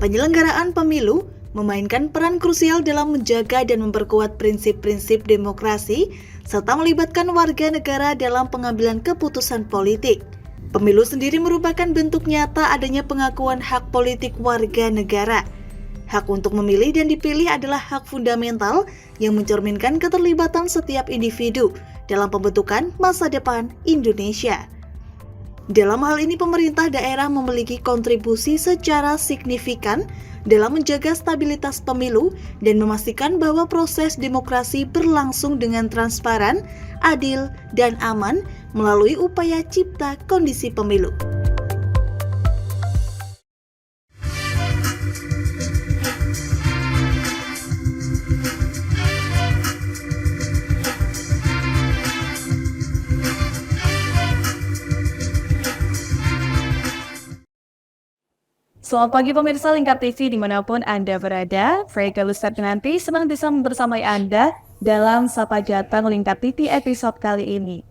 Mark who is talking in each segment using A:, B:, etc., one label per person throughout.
A: Penyelenggaraan pemilu memainkan peran krusial dalam menjaga dan memperkuat prinsip-prinsip demokrasi serta melibatkan warga negara dalam pengambilan keputusan politik. Pemilu sendiri merupakan bentuk nyata adanya pengakuan hak politik warga negara. Hak untuk memilih dan dipilih adalah hak fundamental yang mencerminkan keterlibatan setiap individu dalam pembentukan masa depan Indonesia. Dalam hal ini, pemerintah daerah memiliki kontribusi secara signifikan dalam menjaga stabilitas pemilu dan memastikan bahwa proses demokrasi berlangsung dengan transparan, adil, dan aman melalui upaya cipta kondisi pemilu.
B: Selamat pagi pemirsa Lingkar TV dimanapun Anda berada. Frega Lustianti senang bisa membersamai Anda dalam Sapa Jateng Lingkar TV episode kali ini.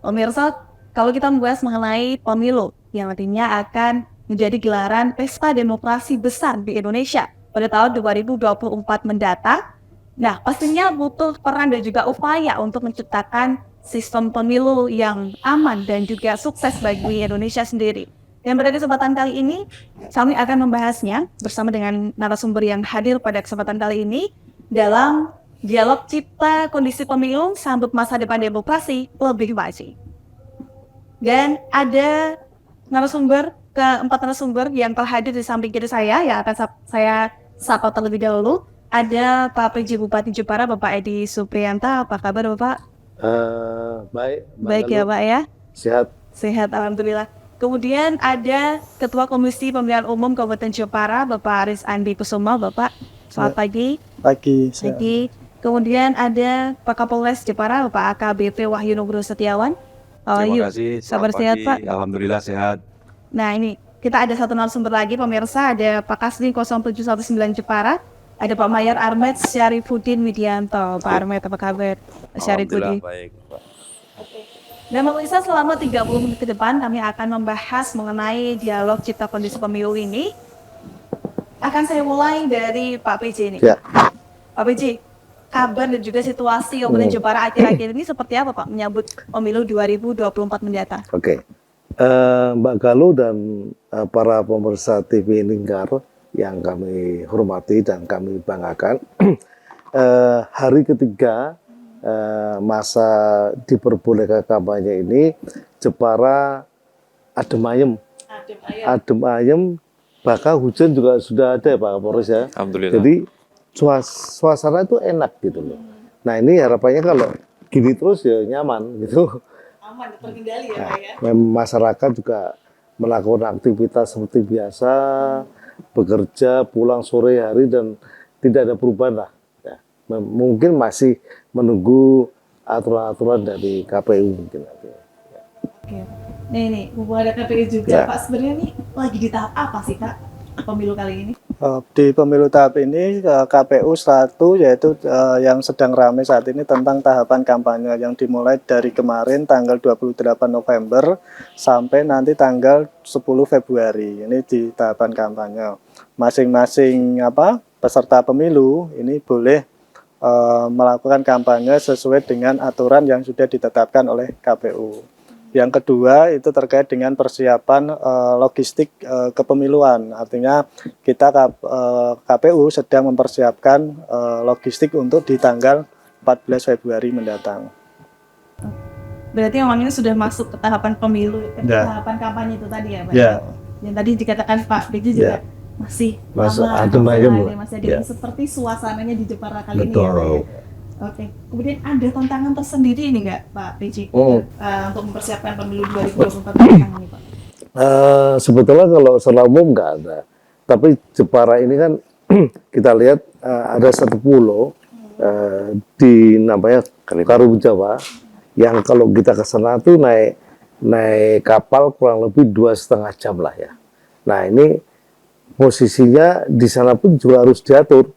B: Pemirsa, kalau kita membahas mengenai pemilu yang nantinya akan menjadi gelaran pesta demokrasi besar di Indonesia pada tahun 2024 mendatang, nah pastinya butuh peran dan juga upaya untuk menciptakan sistem pemilu yang aman dan juga sukses bagi Indonesia sendiri. Dan pada kesempatan kali ini, kami akan membahasnya bersama dengan narasumber yang hadir pada kesempatan kali ini dalam dialog cipta kondisi pemilu sambut masa depan demokrasi lebih maju. Dan ada keempat narasumber yang telah hadir di samping kiri saya yang akan saya sapa terlebih dahulu. Ada Pak PJ Bupati Jepara, Bapak Edi Supriyanta. Apa kabar Bapak?
C: Baik
B: ya Pak ya.
C: Sehat,
B: alhamdulillah. Kemudian ada Ketua Komisi Pemilihan Umum Kabupaten Jepara, Bapak Aris Andi Kusuma. Bapak, selamat pagi.
D: Pagi.
B: Kemudian ada Pak Kapolres Jepara, Bapak AKBP Wahyu Nugroho Setiawan.
E: Terima kasih.
B: Kabar sehat Pak?
E: Alhamdulillah sehat.
B: Nah ini, kita ada satu narasumber lagi pemirsa, ada Pak Kasdi 0719 Jepara, ada Pak Mayor Armet Syarifuddin Widianto. Pak Armet, apa kabar? Syarifuddin.
E: Alhamdulillah baik Pak.
B: Dan pemirsa, selama 30 menit ke depan kami akan membahas mengenai dialog cipta kondisi pemilu ini. Akan saya mulai dari Pak PJ ini.
C: Ya.
B: Pak PJ, kabar dan juga situasi Kabupaten Jepara akhir-akhir ini seperti apa Pak menyambut pemilu 2024 mendatang?
C: Oke. Mbak Galuh dan para pemirsa TV Lingkar yang kami hormati dan kami banggakan, hari ketiga masa diperbolehkan kampanye ini, Jepara adem ayem, bahkan hujan juga sudah ada ya Pak Kapolres ya.
E: Alhamdulillah.
C: Jadi suasana itu enak gitu loh. Nah ini harapannya kalau gini terus ya nyaman gitu.
B: Aman, terkendali ya Pak ya.
C: Masyarakat juga melakukan aktivitas seperti biasa, bekerja, pulang sore hari dan tidak ada perubahan lah. Mungkin masih menunggu aturan-aturan dari KPU mungkin nanti.
B: Oke. Nih, hubungan ada KPU juga Pak. Sebenarnya nih lagi di tahap apa sih Kak pemilu kali ini?
D: Di pemilu tahap ini KPU 1 yaitu yang sedang ramai saat ini tentang tahapan kampanye yang dimulai dari kemarin tanggal 28 November sampai nanti tanggal 10 Februari. Ini di tahapan kampanye. Masing-masing peserta pemilu ini boleh melakukan kampanye sesuai dengan aturan yang sudah ditetapkan oleh KPU. Yang kedua itu terkait dengan persiapan logistik kepemiluan. Artinya kita KPU sedang mempersiapkan logistik untuk di tanggal 14 Februari mendatang.
B: Berarti yang ini sudah masuk ke tahapan pemilu, tahapan kampanye itu tadi ya Pak?
D: Ya.
B: Yang tadi dikatakan Pak Biji juga masih
C: adem ayem
B: seperti suasananya di Jepara kali
C: Betul.
B: ini ya. Oke. Kemudian ada tantangan tersendiri ini nggak Pak PJ untuk mempersiapkan pemilu 2024 mendatang ini Pak?
C: Sebetulnya kalau secara umum nggak ada, tapi Jepara ini kan kita lihat ada satu pulau di namanya Karimun Jawa yang kalau kita ke sana tuh naik kapal kurang lebih 2,5 jam lah ya. Nah ini posisinya di sana pun juga harus diatur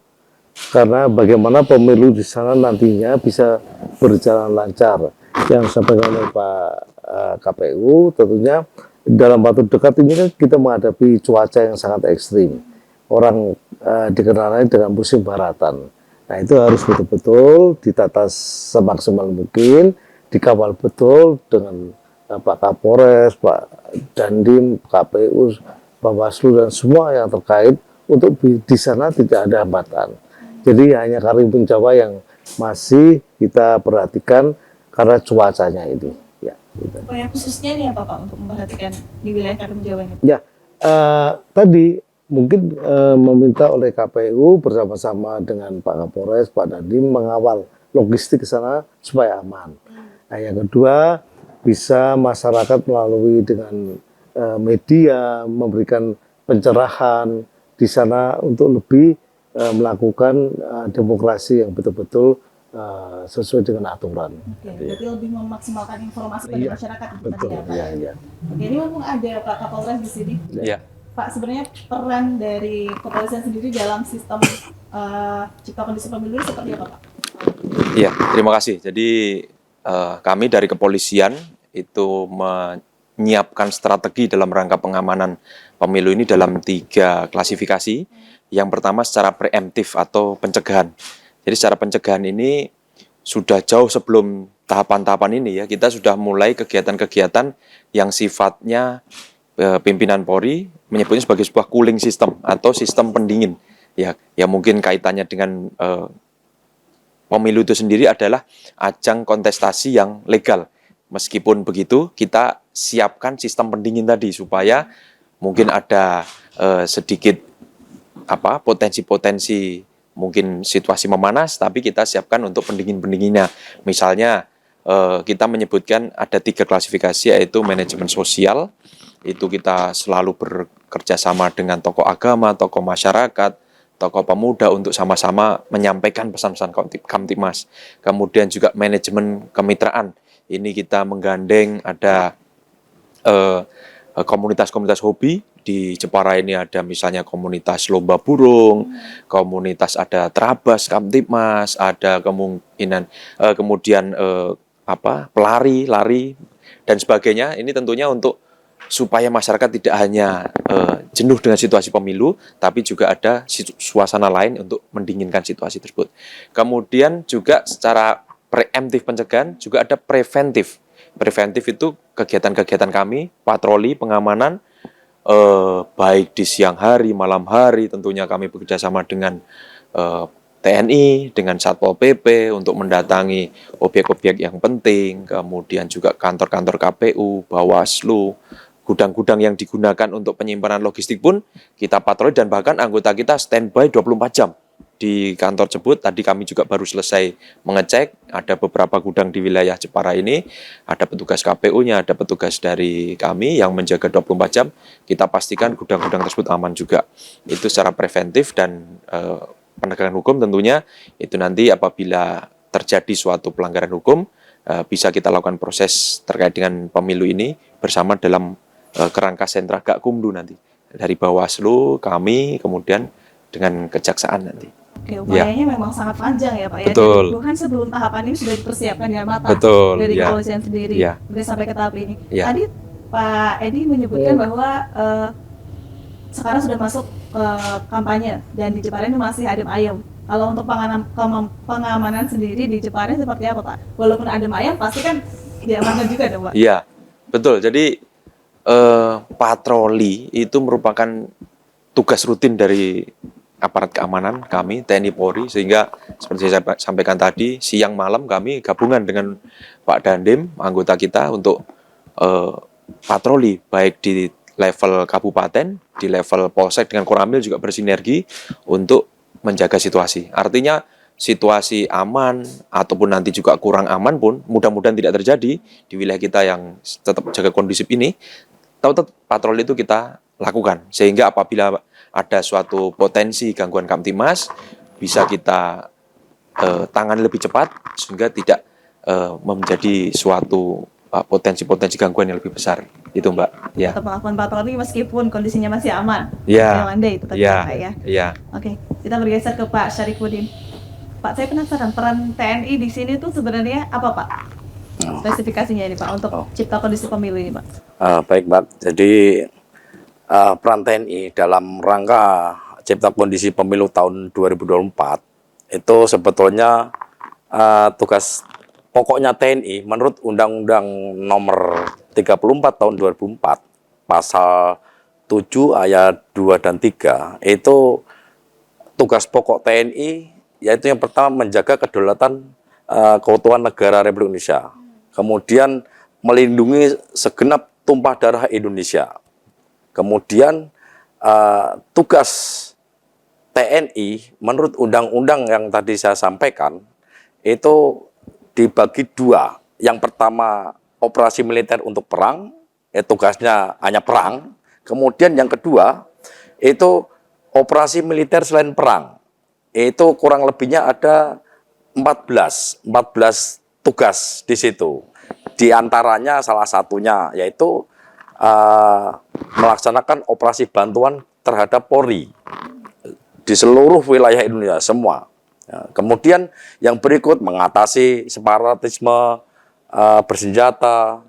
C: karena bagaimana pemilu di sana nantinya bisa berjalan lancar. Yang disampaikan oleh Pak KPU tentunya dalam waktu dekat ini kan kita menghadapi cuaca yang sangat ekstrim. orang dikenalnya dengan musim baratan. Nah itu harus betul-betul ditata semaksimal mungkin, dikawal betul dengan Pak Kapolres, Pak Dandim, KPU, Bawaslu dan semua yang terkait untuk di sana tidak ada hambatan. Jadi hanya Karimun Jawa yang masih kita perhatikan karena cuacanya itu. Ya, gitu.
B: Upaya khususnya ini apa Pak untuk memperhatikan di wilayah Karimun Jawa ini?
C: Ya, tadi mungkin meminta oleh KPU bersama-sama dengan Pak Kapolres, Pak Dandim mengawal logistik ke sana supaya aman. Nah, yang kedua bisa masyarakat melalui dengan media memberikan pencerahan di sana untuk lebih melakukan demokrasi yang betul-betul sesuai dengan aturan.
B: Oke, berarti lebih memaksimalkan informasi bagi
C: Iya,
B: masyarakat.
C: betul.
B: Tadi ya, Pak?
C: Ya, ya.
B: Oke, ini mumpung ada Pak Kapolres di sini.
E: Iya.
B: Pak, sebenarnya peran dari kepolisian sendiri dalam sistem cipta kondisi pemilu ini seperti apa Pak?
E: Iya, terima kasih. Jadi kami dari kepolisian itu menyiapkan strategi dalam rangka pengamanan pemilu ini dalam 3 klasifikasi. Yang pertama secara preemptif atau pencegahan. Jadi secara pencegahan ini sudah jauh sebelum tahapan-tahapan ini ya, kita sudah mulai kegiatan-kegiatan yang sifatnya pimpinan Polri menyebutnya sebagai sebuah cooling system atau sistem pendingin. Ya mungkin kaitannya dengan pemilu itu sendiri adalah ajang kontestasi yang legal. Meskipun begitu, kita siapkan sistem pendingin tadi supaya mungkin ada sedikit potensi-potensi mungkin situasi memanas, tapi kita siapkan untuk pendingin-pendinginnya. Misalnya kita menyebutkan ada 3 klasifikasi, yaitu manajemen sosial. Itu kita selalu bekerja sama dengan tokoh agama, tokoh masyarakat, tokoh pemuda untuk sama-sama menyampaikan pesan-pesan Kamtibmas. Kemudian juga manajemen kemitraan. Ini kita menggandeng ada komunitas-komunitas hobi. Di Jepara ini ada misalnya komunitas lomba burung, komunitas ada terabas Kamtibmas, ada kemungkinan kemudian pelari, lari dan sebagainya. Ini tentunya untuk supaya masyarakat tidak hanya jenuh dengan situasi pemilu, tapi juga ada suasana lain untuk mendinginkan situasi tersebut. Kemudian juga secara preemptif pencegahan juga ada preventif. Preventif itu kegiatan-kegiatan kami, patroli, pengamanan, baik di siang hari, malam hari, tentunya kami bekerjasama dengan TNI, dengan Satpol PP untuk mendatangi objek-objek yang penting, kemudian juga kantor-kantor KPU, Bawaslu, gudang-gudang yang digunakan untuk penyimpanan logistik pun kita patroli dan bahkan anggota kita standby 24 jam di kantor tersebut. Tadi kami juga baru selesai mengecek, ada beberapa gudang di wilayah Jepara ini, ada petugas KPU-nya, ada petugas dari kami yang menjaga 24 jam, kita pastikan gudang-gudang tersebut aman juga. Itu secara preventif dan penegakan hukum tentunya, itu nanti apabila terjadi suatu pelanggaran hukum, bisa kita lakukan proses terkait dengan pemilu ini bersama dalam kerangka sentra Gakumdu nanti. Dari Bawaslu, kami, kemudian dengan kejaksaan nanti.
B: Oke, upayanya memang sangat panjang ya Pak ya.
E: Betul.
B: Bahkan sebelum tahapan ini sudah dipersiapkan dengan matang.
E: Betul,
B: dari
E: ya.
B: kepolisian sendiri.
E: Ya.
B: Udah sampai ke tahap ini.
E: Ya.
B: Tadi Pak Edi menyebutkan bahwa sekarang sudah masuk kampanye dan di Jepara ini masih adem ayem. Kalau untuk pengamanan sendiri di Jepara seperti apa Pak? Walaupun adem ayem pasti kan diamankan juga dong Pak.
E: Iya, betul. Jadi patroli itu merupakan tugas rutin dari aparat keamanan kami, TNI Polri, sehingga seperti saya sampaikan tadi, siang malam kami gabungan dengan Pak Dandim, anggota kita untuk patroli, baik di level kabupaten, di level polsek dengan Koramil juga bersinergi untuk menjaga situasi. Artinya situasi aman ataupun nanti juga kurang aman pun mudah-mudahan tidak terjadi di wilayah kita yang tetap jaga kondusif ini, tetap patroli itu kita lakukan, sehingga apabila ada suatu potensi gangguan Kamtibmas bisa kita tangani lebih cepat sehingga tidak menjadi suatu potensi-potensi gangguan yang lebih besar. Itu Mbak. Ya.
B: Tetap melakukan patroli meskipun kondisinya masih aman.
E: Ya.
B: Yang landai itu tadi
E: Ya.
B: Pak ya.
E: Ya.
B: Oke, kita bergeser ke Pak Syarifudin. Pak, saya penasaran peran TNI di sini tuh sebenarnya apa Pak? Spesifikasinya ini Pak untuk cipta kondisi pemilu ini Pak.
F: Baik Mbak, jadi peran TNI dalam rangka Cipta Kondisi Pemilu tahun 2024 itu sebetulnya tugas pokoknya TNI menurut Undang-Undang Nomor 34 tahun 2004 pasal 7 ayat 2 dan 3 itu tugas pokok TNI yaitu yang pertama menjaga kedaulatan keutuhan negara Republik Indonesia. Kemudian melindungi segenap tumpah darah Indonesia. Kemudian tugas TNI menurut undang-undang yang tadi saya sampaikan itu dibagi dua. Yang pertama operasi militer untuk perang, tugasnya hanya perang. Kemudian yang kedua itu operasi militer selain perang. Itu kurang lebihnya ada 14 tugas di situ. Di antaranya salah satunya yaitu melaksanakan operasi bantuan terhadap Polri di seluruh wilayah Indonesia semua. Ya, kemudian yang berikut mengatasi separatisme bersenjata,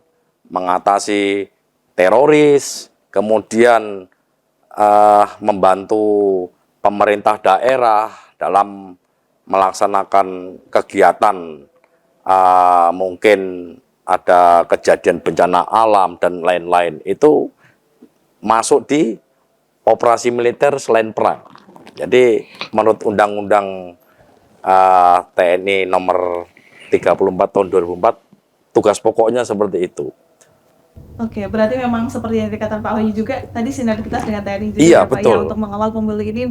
F: mengatasi teroris, kemudian membantu pemerintah daerah dalam melaksanakan kegiatan mungkin ada kejadian bencana alam dan lain-lain, itu masuk di operasi militer selain perang. Jadi menurut Undang-Undang TNI nomor 34 tahun 2004 tugas pokoknya seperti itu.
B: Oke, berarti memang seperti yang dikatakan Pak Wahyu juga tadi sinergitas dengan TNI juga
F: Iya,
B: ya, Pak,
F: betul.
B: ya, untuk mengawal pemilu ini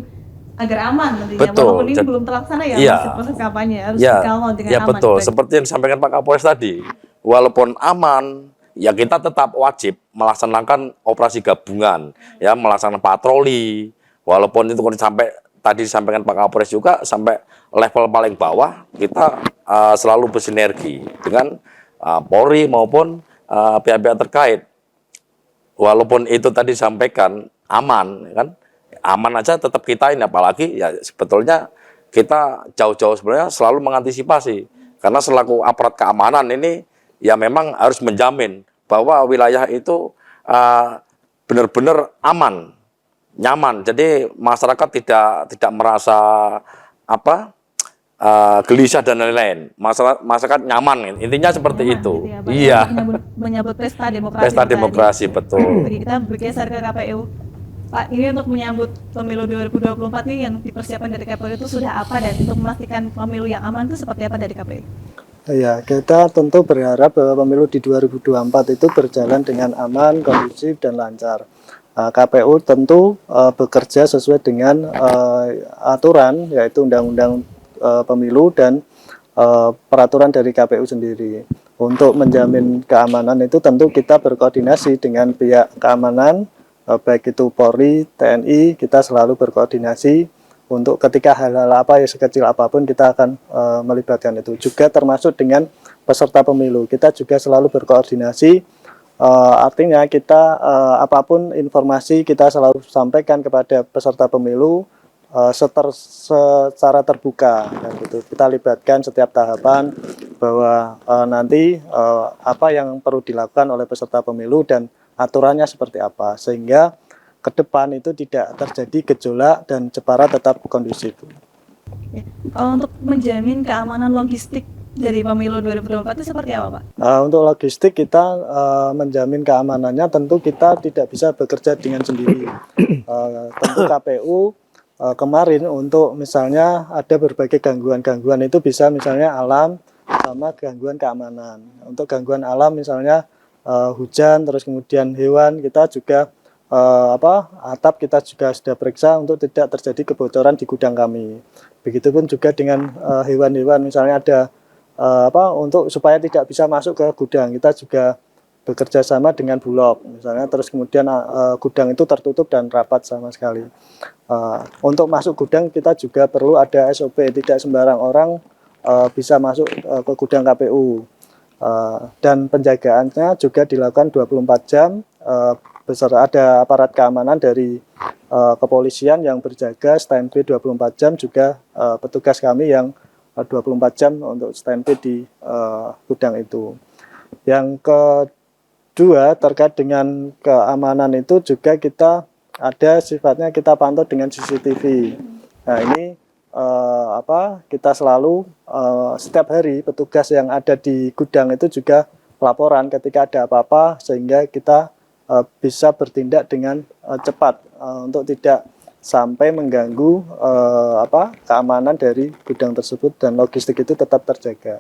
B: agar aman nantinya.
F: Betul.
B: Walaupun ini belum terlaksana ya,
F: Iya.
B: masih proses kampanye harus
F: Ya,
B: dikawal dengan
F: ya
B: aman.
F: betul.
B: Baik.
F: Seperti yang disampaikan Pak Kapolres tadi, walaupun aman, ya kita tetap wajib melaksanakan operasi gabungan, ya melaksanakan patroli. Walaupun itu sampai tadi disampaikan Pak Kapolres juga sampai level paling bawah kita selalu bersinergi dengan Polri maupun pihak-pihak terkait. Walaupun itu tadi disampaikan aman, kan aman aja tetap kita ini, apalagi ya sebetulnya kita jauh-jauh sebenarnya selalu mengantisipasi karena selaku aparat keamanan ini ya memang harus menjamin bahwa wilayah itu benar-benar aman, nyaman. Jadi masyarakat tidak merasa gelisah dan lain-lain. Masyarakat nyaman, intinya seperti
B: Nyaman
F: itu.
B: gitu ya, Pak,
F: Iya.
B: menyambut pesta demokrasi.
F: Pesta
B: tadi.
F: demokrasi, betul.
B: Bagi kita bergeser ke KPU. Pak, ini untuk menyambut pemilu 2024 nih yang dipersiapkan dari KPU itu sudah apa, dan untuk memastikan pemilu yang aman itu seperti apa dari KPU?
D: Ya, kita tentu berharap bahwa pemilu di 2024 itu berjalan dengan aman, kondusif, dan lancar. KPU tentu bekerja sesuai dengan aturan, yaitu Undang-Undang Pemilu dan peraturan dari KPU sendiri. Untuk menjamin keamanan itu tentu kita berkoordinasi dengan pihak keamanan, baik itu Polri, TNI, kita selalu berkoordinasi untuk ketika hal-hal apa ya sekecil apapun kita akan melibatkan itu. Juga termasuk dengan peserta pemilu, kita juga selalu berkoordinasi. Artinya kita apapun informasi kita selalu sampaikan kepada peserta pemilu secara terbuka, dan gitu. Kita libatkan setiap tahapan bahwa nanti apa yang perlu dilakukan oleh peserta pemilu dan aturannya seperti apa, sehingga ke depan itu tidak terjadi gejolak dan Jepara tetap kondusif.
B: Ya. Kalau untuk menjamin keamanan logistik dari pemilu 2024 itu seperti apa, Pak?
D: Untuk logistik kita menjamin keamanannya tentu kita tidak bisa bekerja dengan sendiri. Tentu KPU kemarin untuk misalnya ada berbagai gangguan itu bisa misalnya alam sama gangguan keamanan. Untuk gangguan alam misalnya hujan, terus kemudian hewan, kita juga atap kita juga sudah periksa untuk tidak terjadi kebocoran di gudang kami. Begitupun juga dengan hewan-hewan, misalnya ada untuk supaya tidak bisa masuk ke gudang, kita juga bekerja sama dengan Bulog misalnya, terus kemudian gudang itu tertutup dan rapat sama sekali. Untuk masuk gudang kita juga perlu ada SOP, tidak sembarang orang bisa masuk ke gudang KPU. Dan penjagaannya juga dilakukan 24 jam, beserta ada aparat keamanan dari kepolisian yang berjaga standby 24 jam, juga petugas kami yang 24 jam untuk standby di gudang itu. Yang kedua terkait dengan keamanan itu juga kita ada sifatnya kita pantau dengan CCTV. Nah ini kita selalu setiap hari petugas yang ada di gudang itu juga laporan ketika ada apa-apa sehingga kita bisa bertindak dengan cepat untuk tidak sampai mengganggu keamanan dari gudang tersebut dan logistik itu tetap terjaga.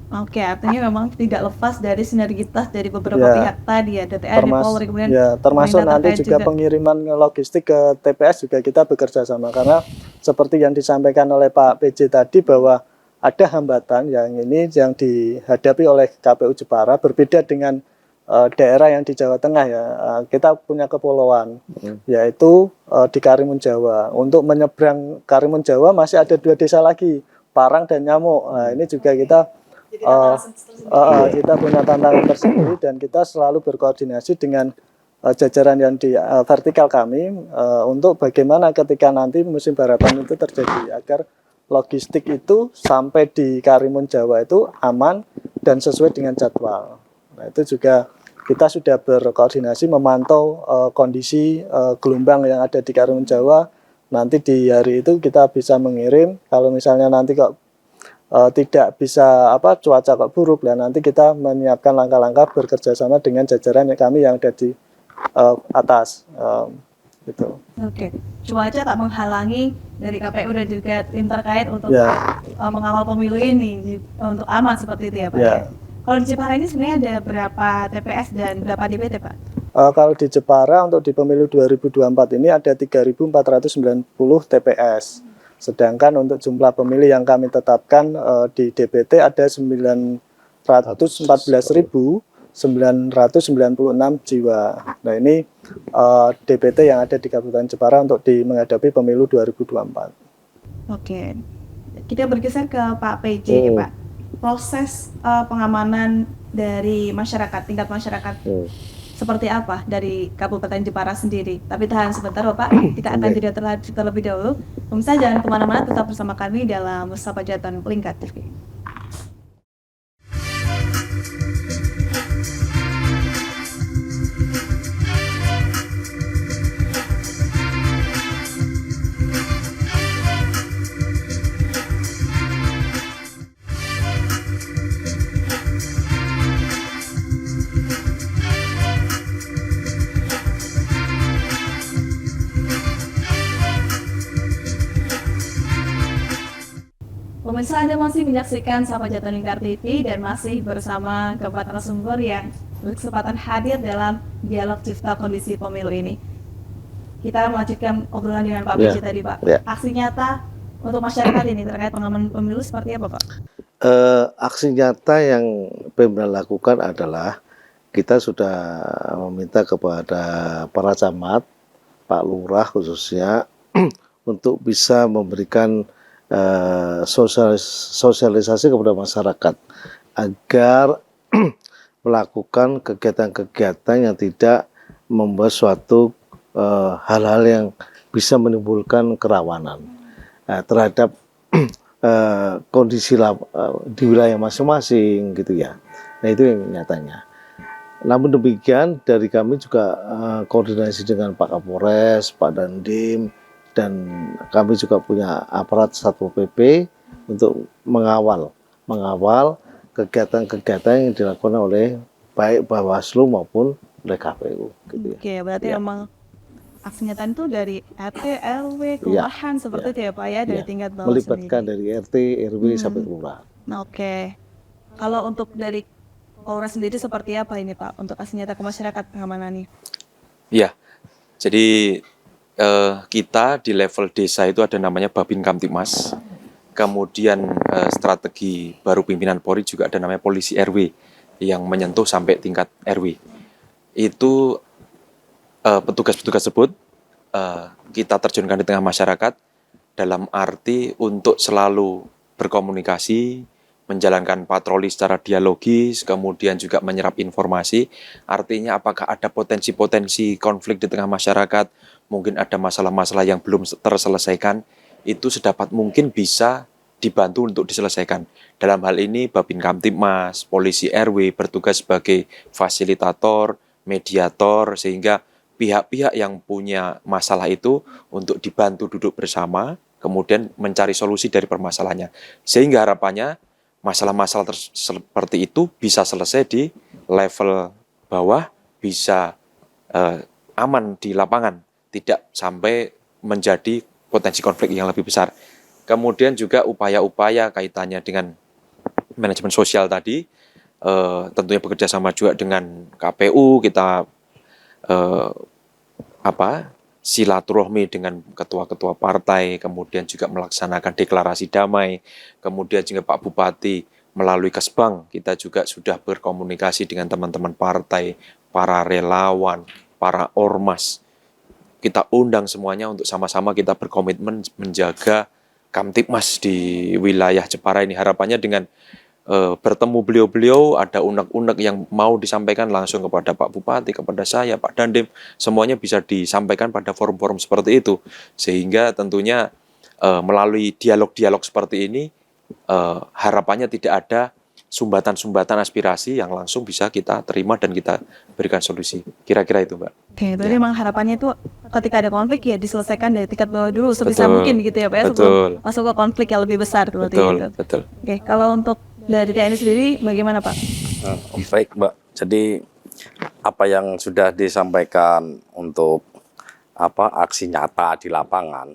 B: Oke, artinya memang tidak lepas dari sinergitas dari beberapa
D: Ya,
B: pihak tadi ya, TNI, Polri, kemudian
D: termasuk
B: pemerintah
D: nanti
B: terkait
D: juga pengiriman logistik ke TPS juga kita bekerja sama karena seperti yang disampaikan oleh Pak PJ tadi bahwa ada hambatan yang dihadapi oleh KPU Jepara berbeda dengan daerah yang di Jawa Tengah ya. Kita punya kepulauan yaitu di Karimun Jawa. Untuk menyeberang Karimun Jawa masih ada 2 desa lagi, Parang dan Nyamuk. Nah, ini juga kita kita punya tantangan tersendiri dan kita selalu berkoordinasi dengan jajaran yang di vertikal kami untuk bagaimana ketika nanti musim balapan itu terjadi agar logistik itu sampai di Karimun Jawa itu aman dan sesuai dengan jadwal. Nah, itu juga kita sudah berkoordinasi memantau kondisi gelombang yang ada di Karimun Jawa. Nanti di hari itu kita bisa mengirim kalau misalnya nanti kok tidak bisa cuaca kok buruk, dan nanti kita menyiapkan langkah-langkah bekerja sama dengan jajaran kami yang ada di atas gitu.
B: Oke, cuaca tak menghalangi dari KPU dan juga tim terkait untuk mengawal pemilu ini untuk aman seperti itu ya Pak. Kalau di Jepara ini sebenarnya ada berapa TPS dan berapa DPT Pak?
D: Kalau di Jepara untuk di pemilu 2024 ini ada 3.490 TPS. Sedangkan untuk jumlah pemilih yang kami tetapkan di DPT ada 914.996 jiwa. Nah ini DPT yang ada di Kabupaten Jepara untuk menghadapi pemilu 2024.
B: Oke, kita bergeser ke Pak PJ Pak. Proses pengamanan dari masyarakat, tingkat masyarakat seperti apa dari Kabupaten Jepara sendiri? Tapi tahan sebentar Bapak, kita akan jeda terlebih dahulu. Pemirsa jangan kemana-mana, tetap bersama kami dalam Sapa Jatan Lingkar TV. Pemirsa, Anda masih menyaksikan Sapa Jatan Lingkar TV dan masih bersama keempat narasumber yang berkesempatan hadir dalam dialog cipta kondisi pemilu ini. Kita melanjutkan obrolan dengan Pak PJ tadi Pak. Aksi nyata untuk masyarakat ini terkait pengamanan pemilu seperti apa Pak?
C: Aksi nyata yang Pemda lakukan adalah kita sudah meminta kepada para camat, Pak Lurah khususnya untuk bisa memberikan sosialisasi kepada masyarakat agar melakukan kegiatan-kegiatan yang tidak membuat suatu hal-hal yang bisa menimbulkan kerawanan terhadap kondisi di wilayah masing-masing gitu ya. Nah itu yang nyatanya. Namun demikian dari kami juga koordinasi dengan Pak Kapolres, Pak Dandim, dan kami juga punya aparat Satpol PP untuk mengawal kegiatan-kegiatan yang dilakukan oleh baik Bawaslu maupun oleh KPU. Gitu ya.
B: Oke, berarti memang aksi nyata itu dari RT, RW, kelurahan seperti itu ya Pak ya, dari tingkat bawah
C: melibatkan
B: sendiri.
C: dari RT, RW sampai kelurahan.
B: Nah, oke. Kalau untuk dari Polres sendiri seperti apa ini Pak untuk aksi nyata ke masyarakat pengamanannya?
E: Iya, jadi kita di level desa itu ada namanya Babin Kamtipmas, kemudian strategi baru pimpinan Polri juga ada namanya Polisi RW yang menyentuh sampai tingkat RW. Itu petugas-petugas tersebut kita terjunkan di tengah masyarakat dalam arti untuk selalu berkomunikasi, menjalankan patroli secara dialogis, kemudian juga menyerap informasi. Artinya apakah ada potensi-potensi konflik di tengah masyarakat, mungkin ada masalah-masalah yang belum terselesaikan, itu sedapat mungkin bisa dibantu untuk diselesaikan. Dalam hal ini Babin Kamtipmas, Polisi RW bertugas sebagai fasilitator, mediator, sehingga pihak-pihak yang punya masalah itu untuk dibantu duduk bersama, kemudian mencari solusi dari permasalahannya. Sehingga harapannya masalah-masalah seperti itu bisa selesai di level bawah, bisa aman di lapangan, tidak sampai menjadi potensi konflik yang lebih besar. Kemudian juga upaya-upaya kaitannya dengan manajemen sosial tadi, tentunya bekerja sama juga dengan KPU, kita silaturahmi dengan ketua-ketua partai, kemudian juga melaksanakan deklarasi damai, kemudian juga Pak Bupati melalui Kesbang, kita juga sudah berkomunikasi dengan teman-teman partai, para relawan, para ormas. Kita undang semuanya untuk sama-sama kita berkomitmen menjaga Kamtibmas di wilayah Jepara ini. Harapannya dengan bertemu beliau-beliau, ada unek-unek yang mau disampaikan langsung kepada Pak Bupati, kepada saya, Pak Dandim, semuanya bisa disampaikan pada forum-forum seperti itu. Sehingga tentunya melalui dialog-dialog seperti ini, harapannya tidak ada sumbatan-sumbatan aspirasi yang langsung bisa kita terima dan kita berikan solusi. Kira-kira itu, Mbak.
B: Oke, jadi memang harapannya itu ketika ada konflik ya diselesaikan dari tingkat bawah dulu sebisa
E: Betul.
B: mungkin gitu ya Pak ya,
E: Betul.
B: sebelum masuk ke konflik yang lebih besar berarti
E: Betul,
B: gitu.
E: betul.
B: Oke, kalau untuk dari TNI sendiri bagaimana Pak?
F: Baik, Mbak. Jadi apa yang sudah disampaikan untuk aksi nyata di lapangan,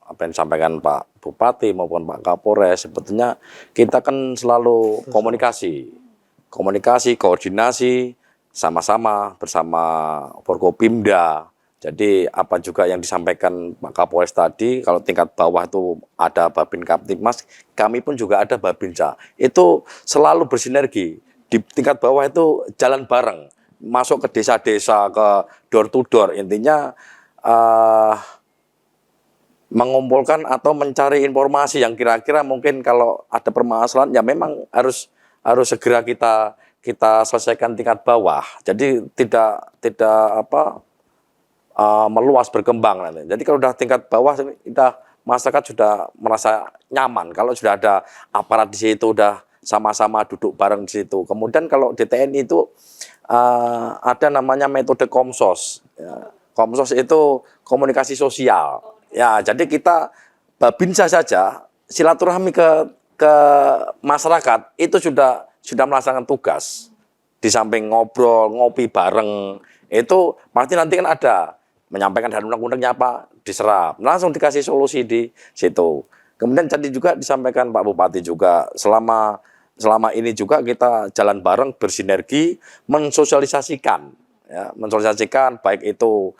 F: apa yang disampaikan Pak Bupati maupun Pak Kapolres, sebetulnya kita kan selalu komunikasi, koordinasi sama-sama bersama Forkopimda. Jadi apa juga yang disampaikan Pak Kapolres tadi, kalau tingkat bawah itu ada Babin Kamtibmas, kami pun juga ada Babinsa. Itu selalu bersinergi. Di tingkat bawah itu jalan bareng, masuk ke desa-desa, ke door to door. Intinya mengumpulkan atau mencari informasi yang kira-kira mungkin kalau ada permasalahan ya memang harus segera kita selesaikan tingkat bawah. Jadi tidak meluas berkembang nanti. Jadi kalau sudah tingkat bawah masyarakat sudah merasa nyaman. Kalau sudah ada aparat di situ udah sama-sama duduk bareng di situ. Kemudian kalau di TNI itu ada namanya metode Komsos. Ya. Komsos itu komunikasi sosial. Ya, jadi kita Babinsa saja silaturahmi ke masyarakat itu sudah melaksanakan tugas. Di samping ngobrol, ngopi bareng, itu pasti nanti kan ada menyampaikan dan undang-undangnya apa diserap, langsung dikasih solusi di situ. Kemudian tadi juga disampaikan Pak Bupati juga selama ini juga kita jalan bareng bersisinergi mensosialisasikan baik itu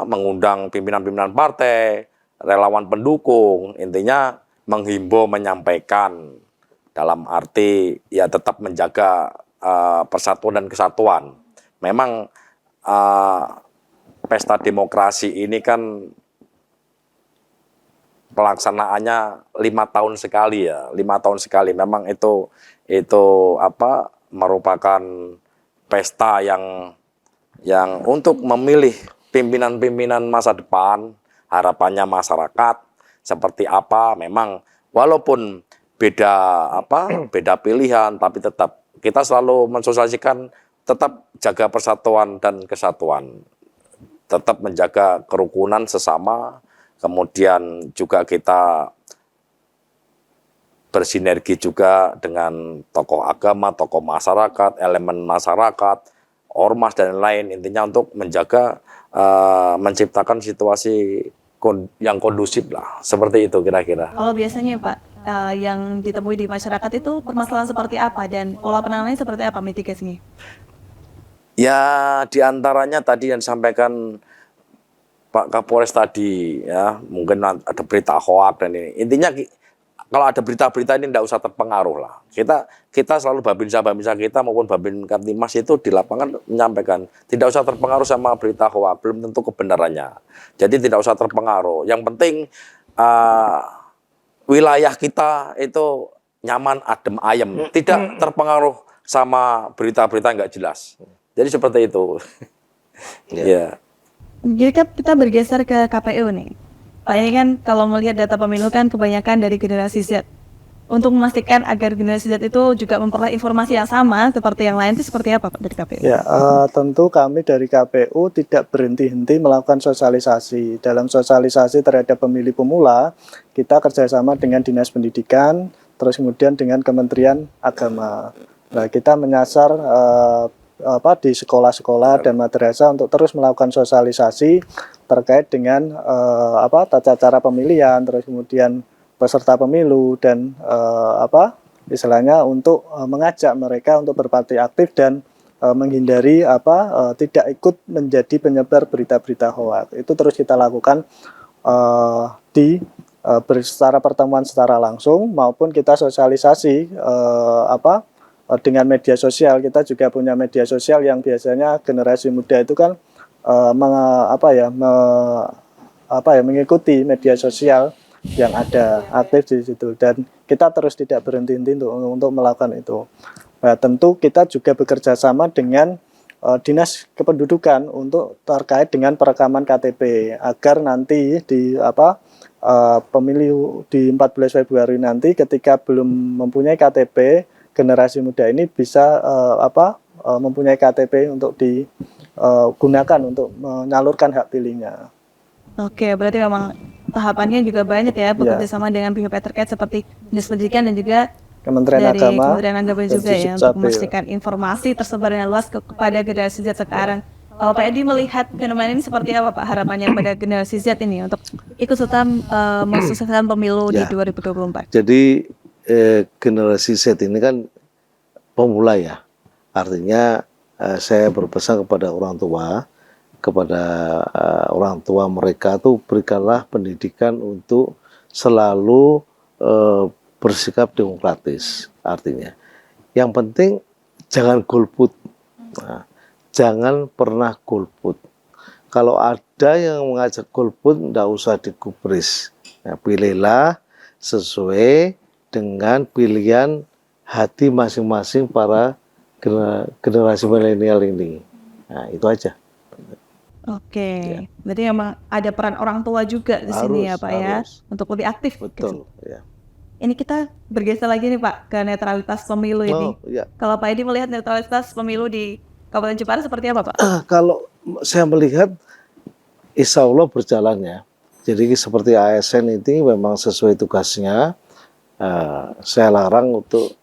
F: mengundang pimpinan-pimpinan partai, relawan pendukung, intinya menghimbau menyampaikan dalam arti ya tetap menjaga persatuan dan kesatuan. Memang pesta demokrasi ini kan pelaksanaannya 5 tahun sekali ya, 5 tahun sekali. Memang itu merupakan pesta yang untuk memilih pimpinan-pimpinan masa depan, harapannya masyarakat seperti apa. Memang walaupun beda pilihan, tapi tetap kita selalu mensosialisasikan tetap jaga persatuan dan kesatuan. Tetap menjaga kerukunan sesama, kemudian juga kita bersinergi juga dengan tokoh agama, tokoh masyarakat, elemen masyarakat, ormas dan lain, intinya untuk menjaga, menciptakan situasi yang kondusif lah, seperti itu kira-kira.
B: Kalau biasanya Pak, yang ditemui di masyarakat itu permasalahan seperti apa dan pola penanganannya seperti apa mitigasinya?
F: Ya, diantaranya tadi yang disampaikan Pak Kapolres tadi, ya mungkin ada berita hoak dan ini. Intinya kalau ada berita-berita ini tidak usah terpengaruh lah. Kita selalu Babinsa kita maupun Babin Kamtibmas itu di lapangan menyampaikan tidak usah terpengaruh sama berita hoak, belum tentu kebenarannya. Jadi tidak usah terpengaruh. Yang penting wilayah kita itu nyaman, adem, ayem, tidak terpengaruh sama berita-berita nggak jelas. Jadi seperti itu. Ya.
B: Jadi kan kita bergeser ke KPU nih. Pak, ini kan kalau melihat data pemilu kan kebanyakan dari generasi Z. untuk memastikan agar generasi Z itu juga memperoleh informasi yang sama seperti yang lain itu seperti apa Pak dari KPU?
D: Ya, tentu kami dari KPU tidak berhenti-henti melakukan sosialisasi. Dalam sosialisasi terhadap pemilih pemula, kita kerjasama dengan Dinas Pendidikan, terus kemudian dengan Kementerian Agama. Nah, kita menyasar di sekolah-sekolah dan madrasah untuk terus melakukan sosialisasi terkait dengan tata cara pemilihan, terus kemudian peserta pemilu dan istilahnya untuk mengajak mereka untuk berparti aktif dan menghindari tidak ikut menjadi penyebar berita-berita hoaks. Itu terus kita lakukan secara pertemuan secara langsung maupun kita sosialisasi dengan media sosial. Kita juga punya media sosial yang biasanya generasi muda itu kan mengikuti media sosial yang ada aktif di situ, dan kita terus tidak berhenti-henti untuk melakukan itu. Nah, tentu kita juga bekerja sama dengan Dinas Kependudukan untuk terkait dengan perekaman KTP agar nanti di pemilu di 14 Februari nanti ketika belum mempunyai KTP, generasi muda ini bisa mempunyai KTP untuk digunakan untuk menyalurkan hak pilihnya.
B: Oke, berarti memang tahapannya juga banyak ya, bekerja sama dengan pihak terkait seperti Dinas Pendidikan dan juga
D: Kementerian
B: dari
D: Agama,
B: Kementerian Agama juga ya, untuk memastikan informasi tersebar dengan luas kepada generasi Z sekarang. Kalau Pak Edi melihat fenomena ini seperti apa Pak harapannya pada generasi Z ini untuk ikut serta mensukseskan pemilu di 2024?
C: Jadi generasi Z ini kan pemula ya, artinya saya berpesan kepada orang tua mereka tuh berikanlah pendidikan untuk selalu bersikap demokratis. Artinya yang penting jangan golput, jangan pernah golput. Kalau ada yang mengajak golput, tidak usah digubris. Pilihlah sesuai dengan pilihan hati masing-masing para generasi milenial ini. Nah, itu aja.
B: Oke, berarti memang ada peran orang tua juga di sini ya Pak ya, untuk lebih aktif.
C: Betul.
B: Gitu.
C: Ya.
B: Ini kita bergeser lagi nih Pak ke netralitas pemilu ini.
C: Ya.
B: Kalau Pak Edi melihat netralitas pemilu di Kabupaten Jepara seperti apa Pak?
C: Kalau saya melihat, insya Allah berjalan ya. Jadi seperti ASN ini memang sesuai tugasnya. Saya larang untuk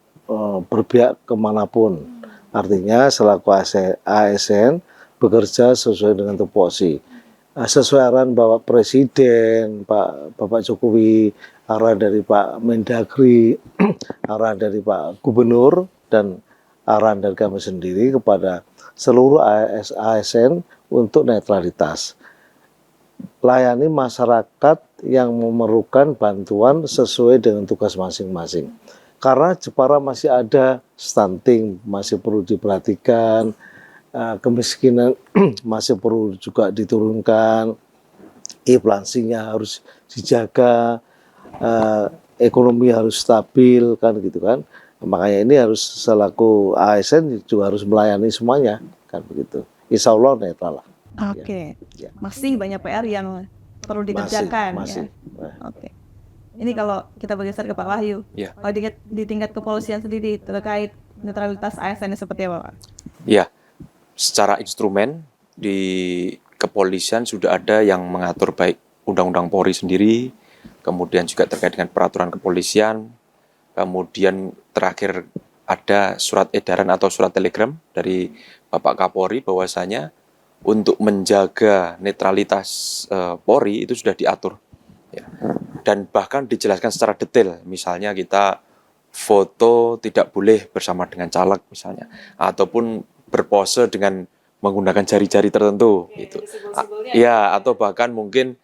C: berpihak kemanapun. Artinya selaku ASN bekerja sesuai dengan tupoksi. Sesuai arahan Bapak Presiden, Bapak Jokowi, arahan dari Pak Mendagri, arahan dari Pak Gubernur, dan arahan dari kami sendiri kepada seluruh ASN untuk netralitas. Layani masyarakat yang memerlukan bantuan sesuai dengan tugas masing-masing. Karena Jepara masih ada stunting, masih perlu diperhatikan, kemiskinan masih perlu juga diturunkan, inflasinya harus dijaga, ekonomi harus stabil, kan gitu kan. Makanya ini harus selaku ASN juga harus melayani semuanya, kan begitu. Insya Allah netral lah.
B: Oke,
C: Ya.
B: masih banyak PR yang perlu dikerjakan.
C: Masih.
B: Ya? Oke. Ini kalau kita bergeser ke Pak Wahyu,
E: Ya.
B: kalau di tingkat kepolisian sendiri terkait netralitas ASN seperti apa Pak?
E: Ya, secara instrumen di kepolisian sudah ada yang mengatur baik Undang-Undang Polri sendiri, kemudian juga terkait dengan peraturan kepolisian, kemudian terakhir ada surat edaran atau surat telegram dari Bapak Kapolri bahwasanya untuk menjaga netralitas Polri itu sudah diatur. Ya. Dan bahkan dijelaskan secara detail, misalnya kita foto tidak boleh bersama dengan caleg misalnya, ataupun berpose dengan menggunakan jari-jari tertentu, gitu. Ya, atau bahkan mungkin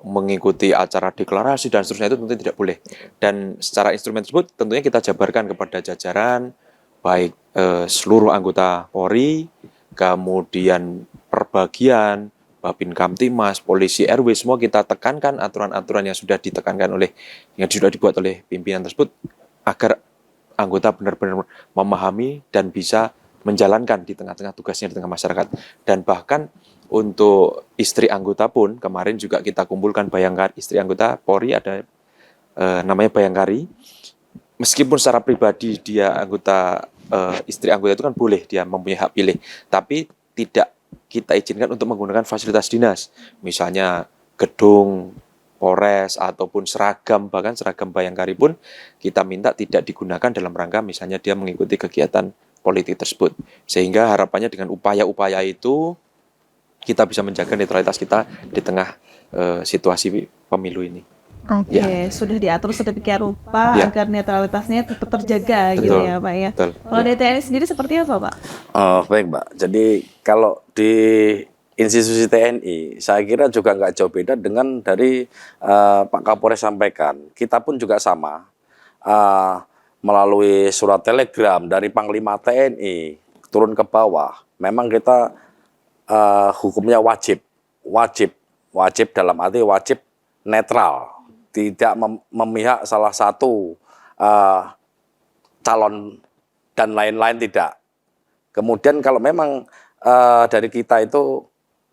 E: mengikuti acara deklarasi dan seterusnya itu tentu tidak boleh. Dan secara instrumen tersebut tentunya kita jabarkan kepada jajaran, baik seluruh anggota Polri, kemudian perbagian, Babin Kamtimas, polisi RW, semua kita tekankan aturan-aturan yang sudah dibuat oleh pimpinan tersebut agar anggota benar-benar memahami dan bisa menjalankan di tengah-tengah tugasnya di tengah masyarakat. Dan bahkan untuk istri anggota pun kemarin juga kita kumpulkan Bayangkari, istri anggota Polri ada namanya Bayangkari. meskipun secara pribadi dia anggota istri anggota itu kan boleh dia mempunyai hak pilih, tapi tidak kita izinkan untuk menggunakan fasilitas dinas, misalnya gedung Polres ataupun seragam, bahkan seragam Bayangkari pun kita minta tidak digunakan dalam rangka misalnya dia mengikuti kegiatan politik tersebut. Sehingga harapannya dengan upaya-upaya itu kita bisa menjaga netralitas kita di tengah situasi pemilu ini.
B: Oke, sudah diatur sedemikian rupa
E: Ya.
B: agar netralitasnya tetap terjaga gitu
E: Betul.
B: ya Pak ya.
E: Betul.
B: Kalau dari TNI sendiri seperti apa Pak?
F: Baik Mbak, jadi kalau di institusi TNI, saya kira juga nggak jauh beda dengan dari Pak Kapolres sampaikan. Kita pun juga sama, melalui surat telegram dari Panglima TNI turun ke bawah. Memang kita hukumnya wajib dalam arti wajib netral, tidak memihak salah satu calon dan lain-lain tidak. Kemudian kalau memang dari kita itu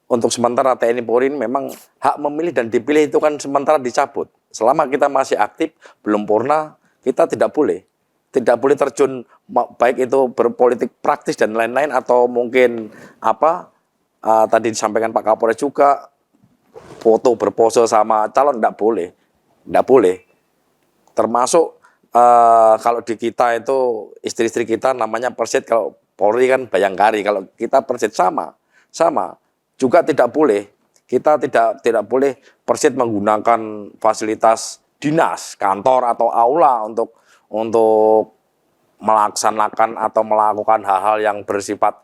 F: untuk sementara TNI Polri ini memang hak memilih dan dipilih itu kan sementara dicabut. Selama kita masih aktif, belum purna, kita tidak boleh terjun baik itu berpolitik praktis dan lain-lain atau mungkin tadi disampaikan Pak Kapolres juga foto berpose sama calon tidak boleh. Termasuk kalau di kita itu istri-istri kita namanya Persit, kalau Polri kan Bayangkari, kalau kita Persit sama juga tidak boleh. Kita tidak boleh Persit menggunakan fasilitas dinas, kantor atau aula untuk melaksanakan atau melakukan hal-hal yang bersifat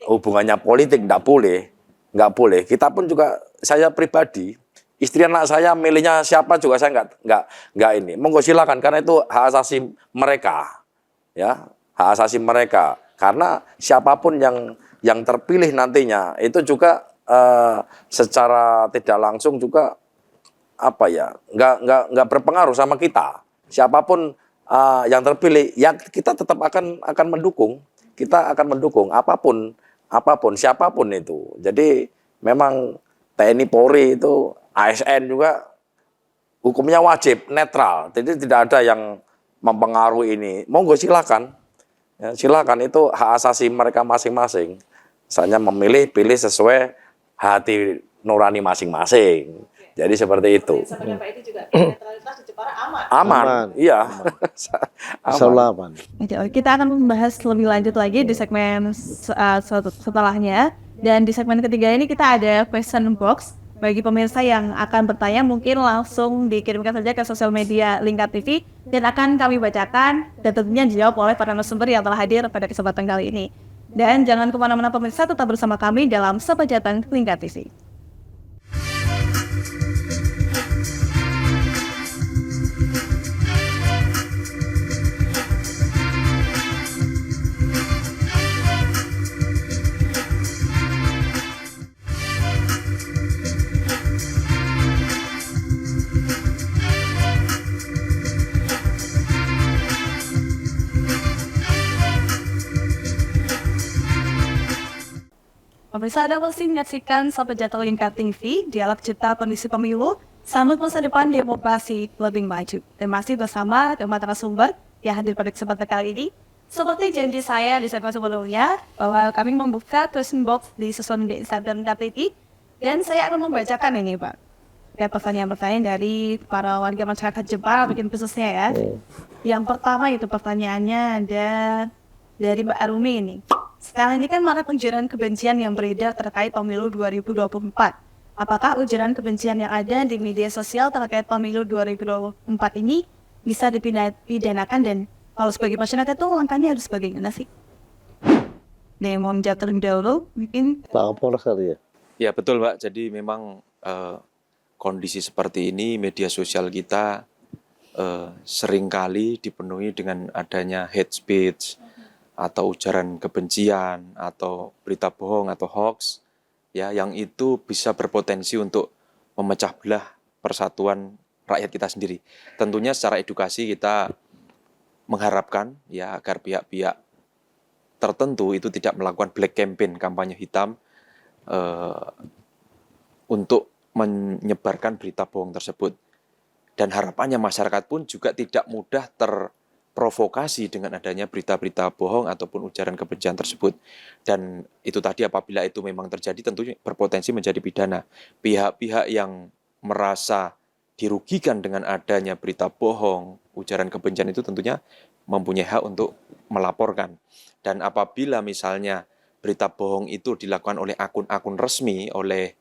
F: hubungannya politik, nggak boleh. Kita pun juga, saya pribadi, istri anak saya milihnya siapa juga saya nggak ini. Monggo silakan, karena itu hak asasi mereka, ya, hak asasi mereka. Karena siapapun yang terpilih nantinya itu juga secara tidak langsung juga nggak berpengaruh sama kita. Siapapun yang terpilih, ya kita tetap akan mendukung. Kita akan mendukung apapun siapapun itu. Jadi memang TNI Polri itu ASN juga hukumnya wajib netral. Jadi tidak ada yang mempengaruhi ini. Monggo silakan. Ya, silakan, itu hak asasi mereka masing-masing. Misalnya pilih sesuai hati nurani masing-masing. Jadi seperti itu.
A: Sebenarnya Pak itu juga netralitas di Jepara aman.
F: Aman. Iya.
C: Aman.
B: Oke, kita akan membahas lebih lanjut lagi di segmen setelahnya. Dan di segmen ketiga ini kita ada question box. Bagi pemirsa yang akan bertanya mungkin langsung dikirimkan saja ke sosial media Lingkar TV dan akan kami bacakan dan tentunya dijawab oleh para narasumber yang telah hadir pada kesempatan kali ini. Dan jangan kemana-mana pemirsa, tetap bersama kami dalam Sepejatan Lingkar TV. Pemirsa, Anda masih menyaksikan Sepejatan Lingkar TV, dialog cipta kondisi pemilu, sambut masa depan demokrasi lebih maju. Dan masih bersama teman narasumber yang hadir pada kesempatan kali ini. Seperti janji saya di segmen sebelumnya, bahwa kami membuka question box di sosial media Instagram Lingkar TV, dan saya akan membacakan ini Pak. Ya, pertanyaan-pertanyaan dari para warga masyarakat Jepara, bikin khususnya ya. Yang pertama itu pertanyaannya ada dari Mbak Arumi ini. Sekarang ini kan marak ujaran kebencian yang beredar terkait pemilu 2024. Apakah ujaran kebencian yang ada di media sosial terkait pemilu 2024 ini bisa dipidanakan, dan kalau sebagai masyarakat itu langkahnya harus bagaimana sih? Nih, mau menjawab terlebih dahulu, mungkin
C: Pak Kapolres kali ya.
E: Ya betul Mbak, jadi memang kondisi seperti ini media sosial kita seringkali dipenuhi dengan adanya hate speech atau ujaran kebencian atau berita bohong atau hoax, ya, yang itu bisa berpotensi untuk memecah belah persatuan rakyat kita sendiri. Tentunya secara edukasi kita mengharapkan ya agar pihak-pihak tertentu itu tidak melakukan black campaign, kampanye hitam untuk menyebarkan berita bohong tersebut. Dan harapannya masyarakat pun juga tidak mudah terprovokasi dengan adanya berita-berita bohong ataupun ujaran kebencian tersebut. Dan itu tadi apabila itu memang terjadi tentunya berpotensi menjadi pidana. Pihak-pihak yang merasa dirugikan dengan adanya berita bohong, ujaran kebencian itu tentunya mempunyai hak untuk melaporkan. Dan apabila misalnya berita bohong itu dilakukan oleh akun-akun resmi, oleh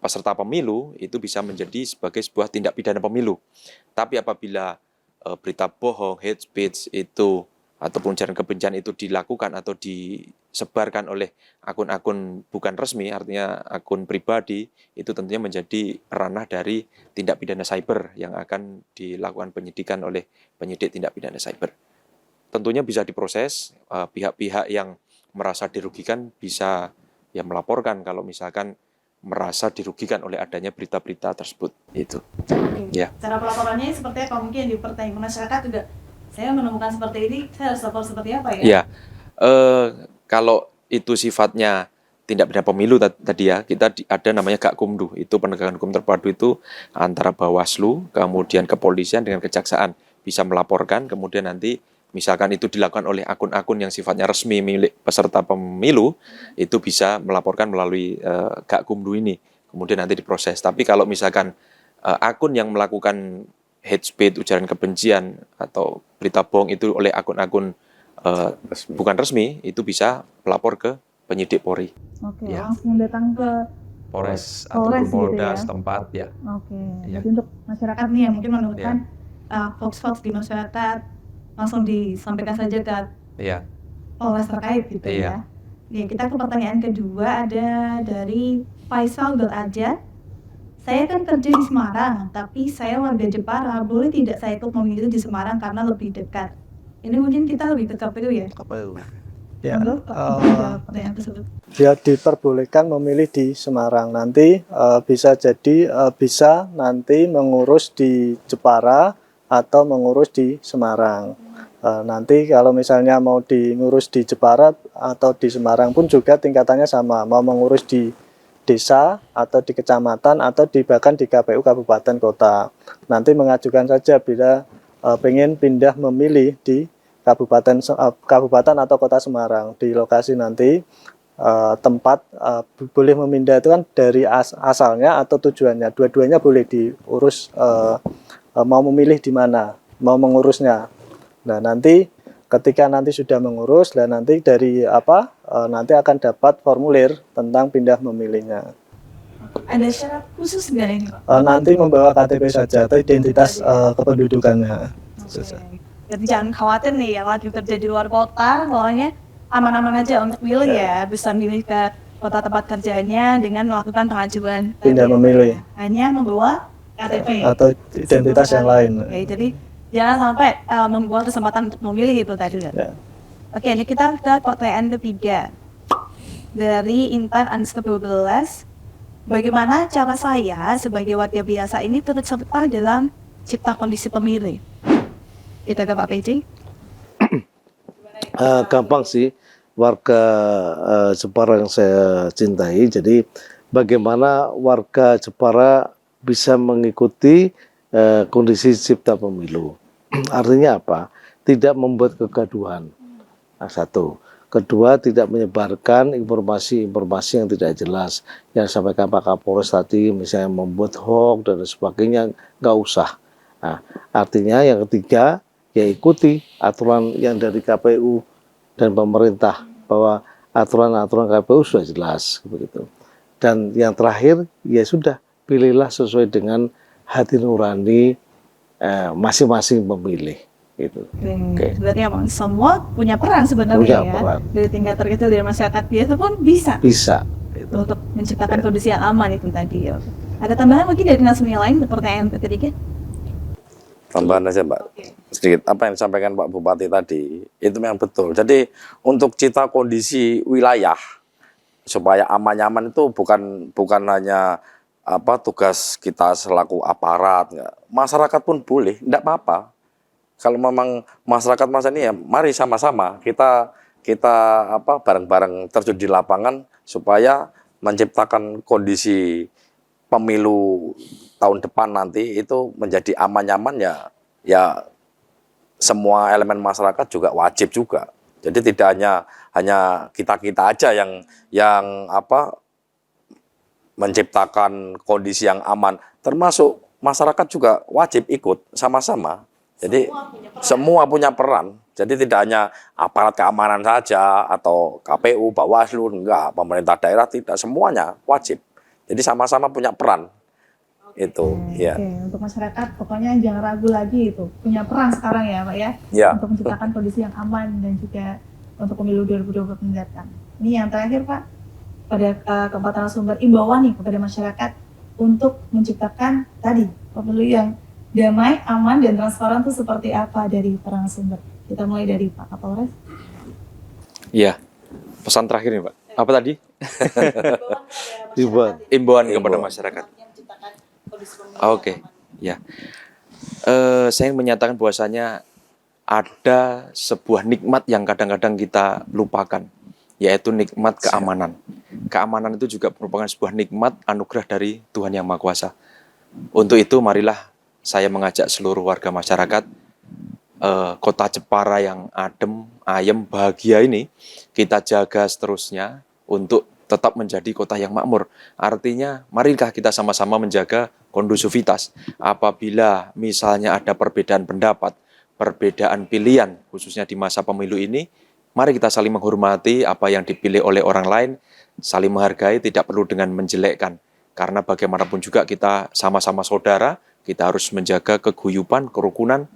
E: peserta pemilu, itu bisa menjadi sebagai sebuah tindak pidana pemilu. Tapi apabila berita bohong, hate speech itu ataupun ujaran kebencian itu dilakukan atau disebarkan oleh akun-akun bukan resmi, artinya akun pribadi, itu tentunya menjadi ranah dari tindak pidana cyber yang akan dilakukan penyidikan oleh penyidik tindak pidana cyber. Tentunya bisa diproses, pihak-pihak yang merasa dirugikan bisa ya melaporkan kalau misalkan merasa dirugikan oleh adanya berita-berita tersebut. Itu. Ya.
B: Cara pelaporannya seperti apa? Mungkin di pertanyaan masyarakat juga, saya menemukan seperti ini, saya harus lapor seperti apa ya?
E: Ya. Kalau itu sifatnya tindak pidana pemilu tadi ya, kita ada namanya Gakumdu. Itu penegakan hukum terpadu itu antara Bawaslu, kemudian kepolisian dengan kejaksaan bisa melaporkan, kemudian nanti misalkan itu dilakukan oleh akun-akun yang sifatnya resmi milik peserta pemilu, itu bisa melaporkan melalui Gakumdu ini. Kemudian nanti diproses. Tapi kalau misalkan akun yang melakukan hate speech, ujaran kebencian, atau berita bohong itu oleh akun-akun bukan resmi, itu bisa melapor ke penyidik Polri.
B: Oke,
E: Ya.
B: langsung datang ke
E: Polres
B: Polres
E: ataupun
B: gitu
E: Polda
B: ya.
E: setempat ya.
B: Oke,
E: Iya.
B: jadi untuk masyarakat nih yang mungkin menemukan hoax-hoax di masyarakat, langsung disampaikan saja ke
E: Iya.
B: Polres terkait gitu
E: Iya.
B: ya. Kita ke pertanyaan kedua, ada dari Faisal Belaja. Saya kan kerja di Semarang, tapi saya warga Jepara, boleh tidak saya ikut memilih di Semarang karena lebih dekat? Ini mungkin kita lebih ke KPU ya?
D: Ya,
B: Monggo, Pak, untuk pertanyaan tersebut.
D: dia diperbolehkan memilih di Semarang. Nanti bisa jadi bisa nanti mengurus di Jepara atau mengurus di Semarang. Nanti kalau misalnya mau diurus di Jepara atau di Semarang pun juga tingkatannya sama, mau mengurus di desa atau di kecamatan atau bahkan di KPU kabupaten kota. Nanti mengajukan saja bila pengen pindah memilih di kabupaten atau kota Semarang. Di lokasi nanti tempat boleh memindah itu kan dari asalnya atau tujuannya. Dua-duanya boleh diurus, mau memilih di mana, mau mengurusnya. Nah, nanti ketika nanti sudah mengurus, dan nanti dari nanti akan dapat formulir tentang pindah memilihnya.
B: Ada syarat khusus nggak ini, Pak?
D: Nanti membawa KTP saja atau identitas kependudukannya.
B: Jadi jangan khawatir nih ya, lagi kerja di luar kota, soalnya aman-aman aja untuk milih ya, bisa milih ke kota tempat kerjanya dengan melakukan pengajuan
D: Pindah memilih.
B: hanya membawa KTP
D: Atau identitas yang lain.
B: Oke, jadi jangan sampai membuat kesempatan untuk memilih itu tadi ya.
D: Ya.
B: Oke, ini kita ke pertanyaan ketiga dari Intan Anska 12. Bagaimana cara saya sebagai warga biasa ini turut serta dalam cipta kondisi pemilih? Kita ke Pak PJ.
C: Gampang sih, warga Jepara yang saya cintai. Jadi bagaimana warga Jepara bisa mengikuti kondisi cipta pemilu. Artinya apa? Tidak membuat kegaduhan. Nah, satu. Kedua, tidak menyebarkan informasi-informasi yang tidak jelas. Yang sampaikan Pak Kapolres tadi, misalnya membuat hoax dan sebagainya, nggak usah. Nah, artinya yang ketiga, ya ikuti aturan yang dari KPU dan pemerintah, bahwa aturan-aturan KPU sudah jelas. Begitu. Dan yang terakhir, ya sudah, pilihlah sesuai dengan hati nurani masing-masing pemilih. Gitu.
B: Oke. Berarti emang semua punya peran sebenarnya
C: Punya
B: ya.
C: peran.
B: Dari tingkat terkecil dari masyarakat biasa pun bisa
C: Bisa. Gitu.
B: untuk menciptakan kondisi yang aman itu tadi ya. Ada tambahan mungkin dari narasumber lain untuk pertanyaan ketiga?
F: Tambahan aja Mbak, sedikit apa yang disampaikan Pak Bupati tadi, itu memang betul. Jadi untuk cipta kondisi wilayah, supaya aman-nyaman itu bukan hanya tugas kita selaku aparat, enggak. Masyarakat pun boleh, enggak apa-apa. Kalau memang masyarakat masa ini ya, mari sama-sama kita bareng-bareng terjun di lapangan supaya menciptakan kondisi pemilu tahun depan nanti itu menjadi aman nyaman ya semua elemen masyarakat juga wajib juga. Jadi tidak hanya kita aja yang menciptakan kondisi yang aman, termasuk masyarakat juga wajib ikut sama-sama. Jadi semua punya peran. Jadi tidak hanya aparat keamanan saja atau KPU, Bawaslu, enggak, pemerintah daerah tidak, semuanya wajib. Jadi sama-sama punya peran. Itu, ya.
B: Oke, untuk masyarakat pokoknya jangan ragu lagi itu punya peran sekarang ya Pak ya,
F: Ya.
B: untuk menciptakan kondisi yang aman dan juga untuk pemilu 2024 mendatang. Ini yang terakhir Pak, pada keempat narasumber, imbauan nih kepada masyarakat untuk menciptakan tadi pemilu yang damai, aman dan transparan itu seperti apa dari para narasumber. Kita mulai dari Pak Kapolres.
E: Iya, pesan terakhir nih Pak. Apa tadi? Imbauan kepada masyarakat. Oke, ya. Saya ingin menyatakan bahwasanya ada sebuah nikmat yang kadang-kadang kita lupakan, yaitu nikmat keamanan. Keamanan itu juga merupakan sebuah nikmat anugerah dari Tuhan Yang Maha Kuasa. Untuk itu, marilah saya mengajak seluruh warga masyarakat, kota Jepara yang adem, ayem, bahagia ini, kita jaga seterusnya untuk tetap menjadi kota yang makmur. Artinya, marilah kita sama-sama menjaga kondusivitas. Apabila misalnya ada perbedaan pendapat, perbedaan pilihan, khususnya di masa pemilu ini, mari kita saling menghormati apa yang dipilih oleh orang lain, saling menghargai, tidak perlu dengan menjelekkan. Karena bagaimanapun juga kita sama-sama saudara, kita harus menjaga keguyupan, kerukunan,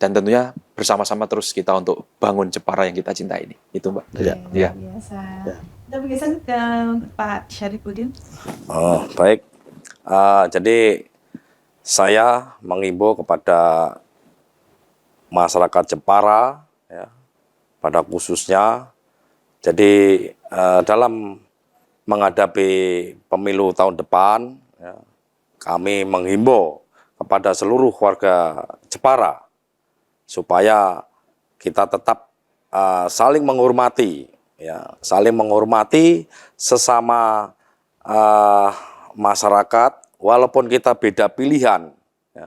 E: dan tentunya bersama-sama terus kita untuk bangun Jepara yang kita cintai ini. Itu Mbak.
B: Ya. Biasa. Kita bergeser ke Pak Syarifudin.
F: Oh, baik. Jadi saya mengimbau kepada masyarakat Jepara, ya, pada khususnya, jadi dalam menghadapi pemilu tahun depan, ya, kami menghimbau kepada seluruh warga Jepara supaya kita tetap saling menghormati, ya, saling menghormati sesama masyarakat, walaupun kita beda pilihan, ya,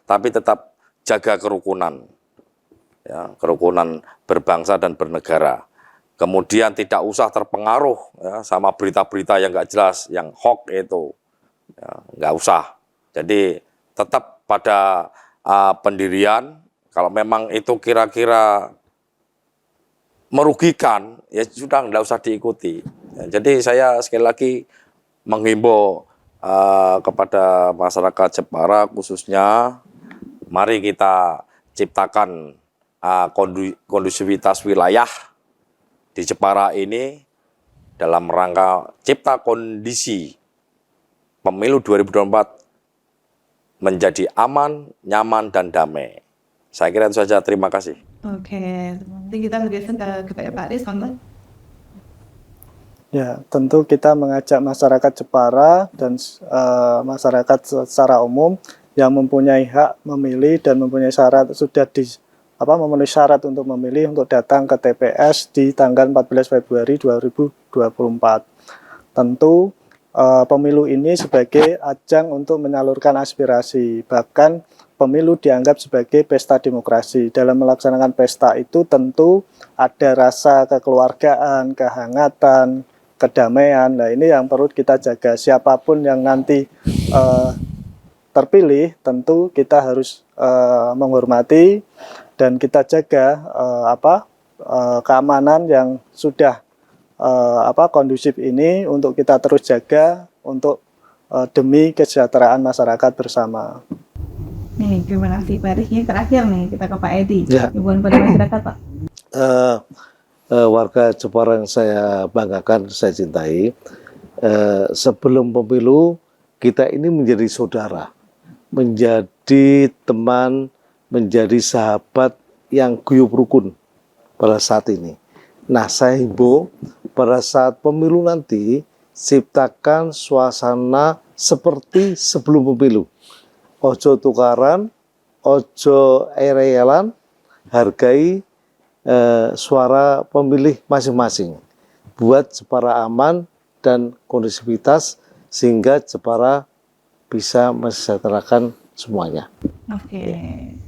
F: tapi tetap jaga kerukunan, ya, kerukunan berbangsa dan bernegara. Kemudian tidak usah terpengaruh, ya, sama berita-berita yang nggak jelas, yang hoax itu, ya, nggak usah. Jadi tetap pada pendirian. Kalau memang itu kira-kira merugikan, ya sudah nggak usah diikuti. Ya, jadi saya sekali lagi menghimbau kepada masyarakat Jepara khususnya, mari kita ciptakan kondusivitas wilayah di Jepara ini dalam rangka cipta kondisi pemilu 2024 menjadi aman, nyaman, dan damai. Saya kira itu saja. Terima kasih.
B: Oke, nanti kita bergeser ke Pak Aris,
D: Ya, tentu kita mengajak masyarakat Jepara dan masyarakat secara umum yang mempunyai hak memilih dan mempunyai syarat memenuhi syarat untuk memilih untuk datang ke TPS di tanggal 14 Februari 2024. Tentu pemilu ini sebagai ajang untuk menyalurkan aspirasi, bahkan pemilu dianggap sebagai pesta demokrasi. Dalam melaksanakan pesta itu tentu ada rasa kekeluargaan, kehangatan, kedamaian. Nah, ini yang perlu kita jaga. Siapapun yang nanti terpilih, tentu kita harus menghormati dan kita jaga keamanan yang sudah kondusif ini untuk kita terus jaga untuk demi kesejahteraan masyarakat bersama.
B: Nih, terima kasih Pak Aris. Ini terakhir nih, kita ke Pak Edi.
C: Ya.
B: Hubungan pada masyarakat Pak.
C: Warga Jepara yang saya banggakan, saya cintai, sebelum pemilu kita ini menjadi saudara, menjadi teman, menjadi sahabat yang guyup rukun pada saat ini. Nah, saya himbau pada saat pemilu nanti ciptakan suasana seperti sebelum pemilu. Ojo tukaran, ojo ereyelan, hargai suara pemilih masing-masing. Buat Jepara aman dan kondusivitas sehingga Jepara bisa mensejahterakan semuanya.
B: Oke.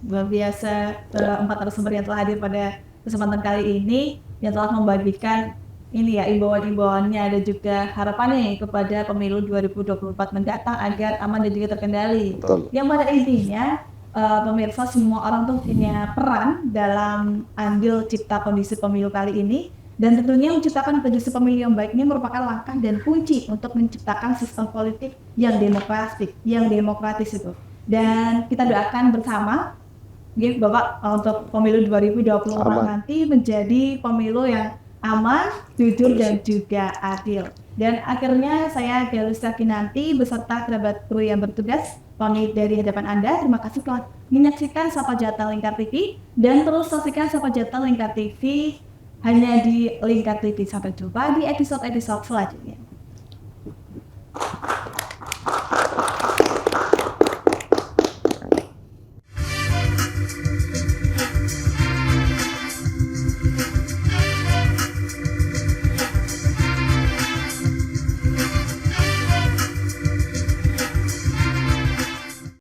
B: luar biasa empat narasumber yang telah hadir pada kesempatan kali ini, yang telah membagikan ini ya imbauan-imbauannya dan juga harapannya kepada pemilu 2024 mendatang agar aman dan juga terkendali.
C: Betul.
B: Yang pada intinya pemirsa, semua orang tuh punya peran dalam andil cipta kondisi pemilu kali ini, dan tentunya menciptakan kondisi pemilu yang baik ini merupakan langkah dan kunci untuk menciptakan sistem politik yang demokratis itu. Dan kita doakan bersama Bapak untuk pemilu 2024 nanti menjadi pemilu yang aman, jujur, dan juga adil. Dan akhirnya saya Galusta Kinanti beserta kerabat kru yang bertugas pamit dari hadapan Anda. Terima kasih telah menyaksikan Sapa Jatah Lingkar TV, dan terus saksikan Sapa Jatah Lingkar TV hanya di Lingkar TV. Sampai jumpa di episode-episode selanjutnya.